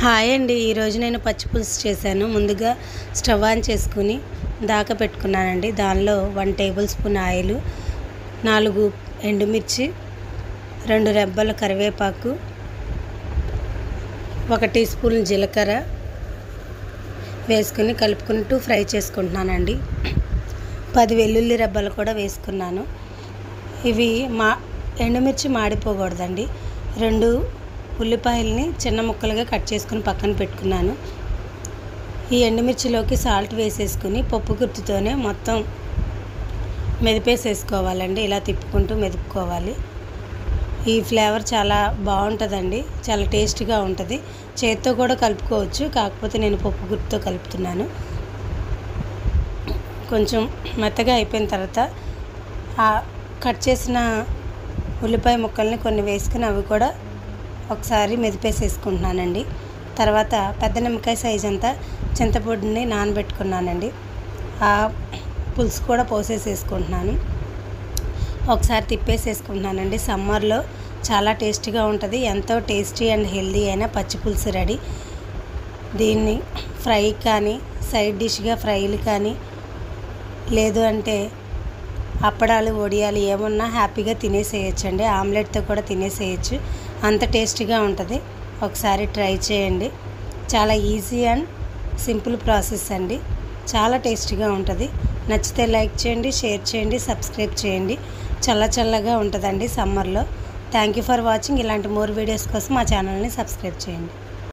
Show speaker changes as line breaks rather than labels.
Hi అండి. ఈరోజు నేను పచ్చి పులుసు చేశాను. ముందుగా స్టవ్ ఆన్ చేసుకుని దాకా పెట్టుకున్నానండి. దానిలో 1 టేబుల్ స్పూన్ ఆయిల్, 4 ఎండుమిర్చి, 2 రెబ్బల కరివేపాకు, 1 టీ స్పూన్ జీలకర్ర వేసుకుని కలుపుకుంటూ ఫ్రై చేసుకుంటున్నానండి. 10 వెల్లుల్లి రెబ్బలు కూడా వేసుకున్నాను. ఇవి ఎండుమిర్చి మాడిపోకూడదండి. 2 ఉల్లిపాయల్ని చిన్న ముక్కలుగా కట్ చేసుకుని పక్కన పెట్టుకున్నాను. ఈ ఎండుమిర్చిలోకి సాల్ట్ వేసేసుకుని పప్పు గుత్తితోనే మొత్తం మెదిపేసేసుకోవాలండి. ఇలా తిప్పుకుంటూ మెదుపుకోవాలి. ఈ ఫ్లేవర్ చాలా బాగుంటుందండి, చాలా టేస్ట్గా ఉంటుంది. చేత్తో కూడా కలుపుకోవచ్చు, కాకపోతే నేను పప్పు గుత్తితో కలుపుతున్నాను. కొంచెం మెత్తగా అయిపోయిన తర్వాత కట్ చేసిన ఉల్లిపాయ ముక్కల్ని కొన్ని వేసుకుని అవి కూడా ఒకసారి మెదిపేసేసుకుంటున్నానండి. తర్వాత పెద్ద నిమ్మకాయ సైజ్ అంతా చింతపండుని నానబెట్టుకున్నానండి. ఆ పులుసు కూడా పోసేసుకుంటున్నాను. ఒకసారి తిప్పేసేసుకుంటున్నానండి. సమ్మర్లో చాలా టేస్టీగా ఉంటుంది. ఎంతో టేస్టీ అండ్ హెల్దీ అయిన పచ్చి పులుసు రెడీ. దీన్ని ఫ్రై కానీ, సైడ్ డిష్గా ఫ్రైలు కానీ, లేదు అంటే అప్పడాలు, వడియాలు ఏమన్నా హ్యాపీగా తినేసేయచ్చండి. ఆమ్లెట్తో కూడా తినేసేయచ్చు. అంత టేస్టీగా ఉంటుంది. ఒకసారి ట్రై చేయండి. చాలా ఈజీ అండ్ సింపుల్ ప్రాసెస్ అండి. చాలా టేస్టీగా ఉంటుంది. నచ్చితే లైక్ చేయండి, షేర్ చేయండి, సబ్స్క్రైబ్ చేయండి. చల్లగా ఉంటుందండి సమ్మర్లో. Thank you for watching. ఇలాంటి మోర్ వీడియోస్ కోసం మా ఛానల్ని సబ్స్క్రైబ్ చేయండి.